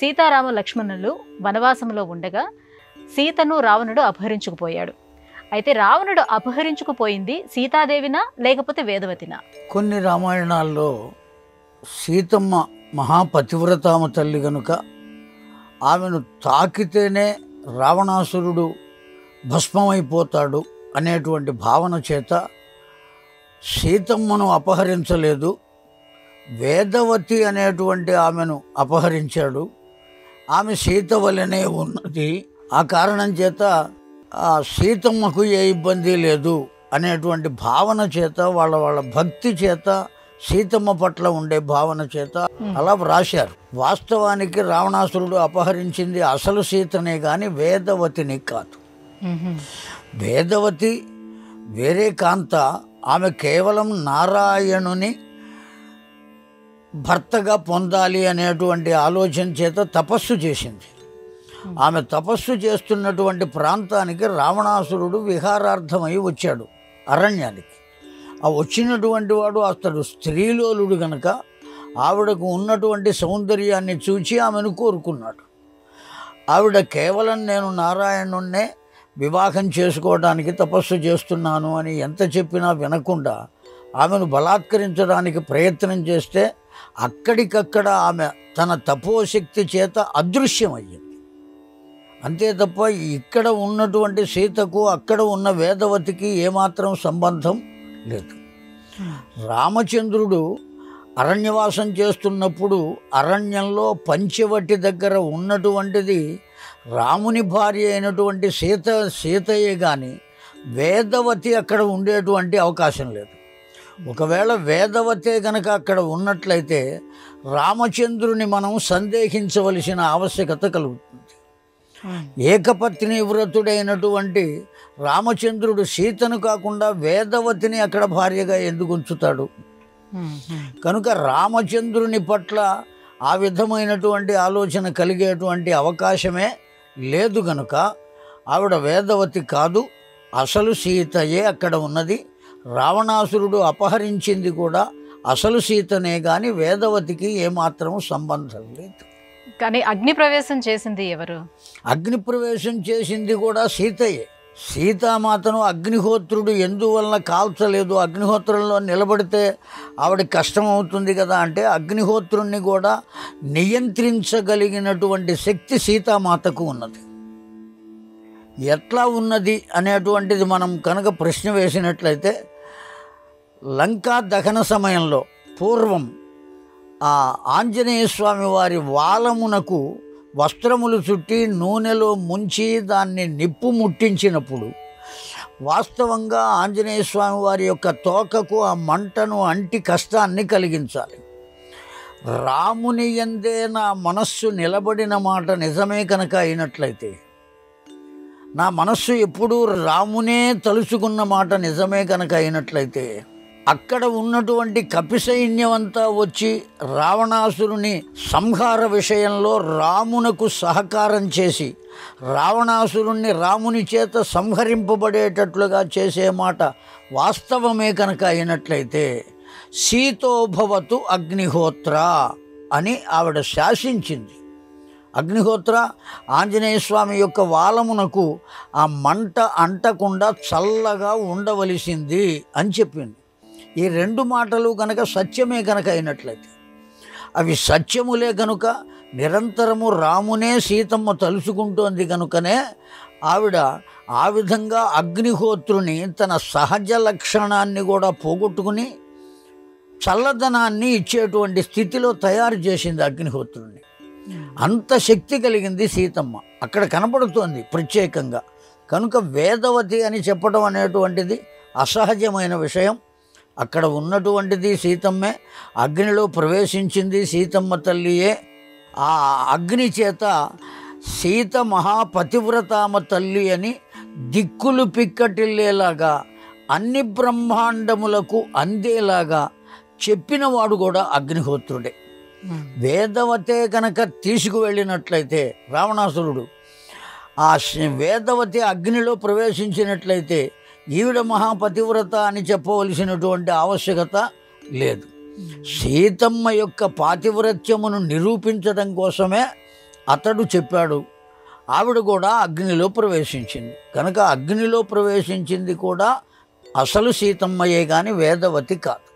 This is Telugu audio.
సీతారామ లక్ష్మణులు వనవాసంలో ఉండగా సీతను రావణుడు అపహరించుకుపోయాడు. అయితే రావణుడు అపహరించుకుపోయింది సీతాదేవినా లేకపోతే వేదవతినా? కొన్ని రామాయణాల్లో సీతమ్మ మహాపతివ్రతామ తల్లి గనుక ఆమెను తాకితేనే రావణాసురుడు భస్మమైపోతాడు అనేటువంటి భావన చేత సీతమ్మను అపహరించలేదు, వేదవతి అనేటువంటి ఆమెను అపహరించాడు. ఆమె సీత వలనే ఉన్నది. ఆ కారణం చేత ఆ సీతమ్మకు ఏ ఇబ్బంది లేదు అనేటువంటి భావన చేత, వాళ్ళ భక్తి చేత, సీతమ్మ పట్ల ఉండే భావన చేత అలా వ్రాశారు. వాస్తవానికి రావణాసురుడు అపహరించింది అసలు సీతనే కానీ వేదవతిని కాదు. వేదవతి వేరే కాంత. ఆమె కేవలం నారాయణుని భర్తగా పొందాలి అనేటువంటి ఆలోచన చేత తపస్సు చేసింది. ఆమె తపస్సు చేస్తున్నటువంటి ప్రాంతానికి రావణాసురుడు విహారార్థమై వచ్చాడు, అరణ్యానికి. ఆ వచ్చినటువంటి వాడు అతడు స్త్రీలోలుడు గనక ఆవిడకు ఉన్నటువంటి సౌందర్యాన్ని చూచి ఆమెను కోరుకున్నాడు. ఆవిడ కేవలం నేను నారాయణున్నే వివాహం చేసుకోవడానికి తపస్సు చేస్తున్నాను అని ఎంత చెప్పినా వినకుండా ఆమెను బలాత్కరించడానికి ప్రయత్నం చేస్తే అక్కడికక్కడ ఆమె తన తపోశక్తి చేత అదృశ్యమయ్యింది. అంతే తప్ప ఇక్కడ ఉన్నటువంటి సీతకు అక్కడ ఉన్న వేదవతికి ఏమాత్రం సంబంధం లేదు. రామచంద్రుడు అరణ్యవాసం చేస్తున్నప్పుడు అరణ్యంలో పంచవటి దగ్గర ఉన్నటువంటిది రాముని భార్య అయినటువంటి సీతయే కానీ వేదవతి అక్కడ ఉండేటువంటి అవకాశం లేదు. ఒకవేళ వేదవతే గనక అక్కడ ఉన్నట్లయితే రామచంద్రుని మనం సందేహించవలసిన ఆవశ్యకత కలుగుతుంది. ఏకపత్ని వ్రతుడైనటువంటి రామచంద్రుడు సీతను కాకుండా వేదవతిని అక్కడ భార్యగా ఎందుకు ఉంచుతాడు? కనుక రామచంద్రుని పట్ల ఆ విధమైనటువంటి ఆలోచన కలిగేటువంటి అవకాశమే లేదు. గనుక ఆవిడ వేదవతి కాదు, అసలు సీతయే అక్కడ ఉన్నది. రావణాసురుడు అపహరించింది కూడా అసలు సీతనే కానీ వేదవతికి ఏమాత్రం సంబంధం లేదు. కానీ అగ్ని ప్రవేశం చేసింది ఎవరు? అగ్ని ప్రవేశం చేసింది కూడా సీతయే. సీతామాతను అగ్నిహోత్రుడు ఎందువలన కాల్చలేదు? అగ్నిహోత్రంలో నిలబడితే ఆవిడకి కష్టం అవుతుంది కదా అంటే అగ్నిహోత్రుణ్ణి కూడా నియంత్రించగలిగినటువంటి శక్తి సీతామాతకు ఉన్నది. ఎట్లా ఉన్నది అనేటువంటిది మనం కనుక ప్రశ్న వేసినట్లయితే లంకా దహన సమయంలో పూర్వం ఆ ఆంజనేయ స్వామి వారి వాలమునకు వస్త్రములు చుట్టి నూనెలో ముంచి దాన్ని నిప్పు ముట్టించినప్పుడు వాస్తవంగా ఆంజనేయ స్వామి వారి యొక్క తోకకు ఆ మంటను అంటి కష్టాన్ని కలిగించాలి. రాముని యందే నా మనస్సు నిలబడిన మాట నిజమే కనుక అయినట్లయితే, నా మనస్సు ఎప్పుడూ రామునే తలుచుకున్న మాట నిజమే కనుక అయినట్లయితే, అక్కడ ఉన్నటువంటి కపిసైన్యం అంతా వచ్చి రావణాసురుని సంహార విషయంలో రామునకు సహకారం చేసి రావణాసురుణ్ణి రాముని చేత సంహరింపబడేటట్లుగా చేసే మాట వాస్తవమే కనుక అయినట్లయితే సీతోభవతు అగ్నిహోత్ర అని ఆవిడ శాసించింది. అగ్నిహోత్ర ఆంజనేయ స్వామి యొక్క వాలమునకు ఆ మంట అంటకుండా చల్లగా ఉండవలసింది అని చెప్పింది. ఈ రెండు మాటలు కనుక సత్యమే కనుక అయినట్లయితే, అవి సత్యములే కనుక నిరంతరము రామునే సీతమ్మ తలుచుకుంటోంది కనుకనే ఆవిడ ఆ విధంగా అగ్నిహోత్రుని తన సహజ లక్షణాన్ని కూడా పోగొట్టుకుని చల్లదనాన్ని ఇచ్చేటువంటి స్థితిలో తయారు చేసింది అగ్నిహోత్రుని. అంత శక్తి కలిగింది సీతమ్మ, అక్కడ కనపడుతోంది ప్రత్యేకంగా. కనుక వేదవతి అని చెప్పడం అనేటువంటిది అసహజమైన విషయం. అక్కడ ఉన్నటువంటిది సీతమ్మే, అగ్నిలో ప్రవేశించింది సీతమ్మ తల్లియే. ఆ అగ్ని చేత సీత మహాపతివ్రతామ తల్లి అని దిక్కులు పిక్కటిల్లేలాగా అన్ని బ్రహ్మాండములకు అందేలాగా చెప్పినవాడు కూడా అగ్నిహోత్రుడే. వేదవతే కనుక తీసుకువెళ్ళినట్లయితే రావణాసురుడు ఆ వేదవతి అగ్నిలో ప్రవేశించినట్లయితే ఈవిడ మహాపతివ్రత అని చెప్పవలసినటువంటి ఆవశ్యకత లేదు. సీతమ్మ యొక్క పాతివ్రత్యమును నిరూపించడం కోసమే అతడు చెప్పాడు. ఆవిడ కూడా అగ్నిలో ప్రవేశించింది. కనుక అగ్నిలో ప్రవేశించింది కూడా అసలు సీతమ్మయే కానీ వేదవతి కాదు.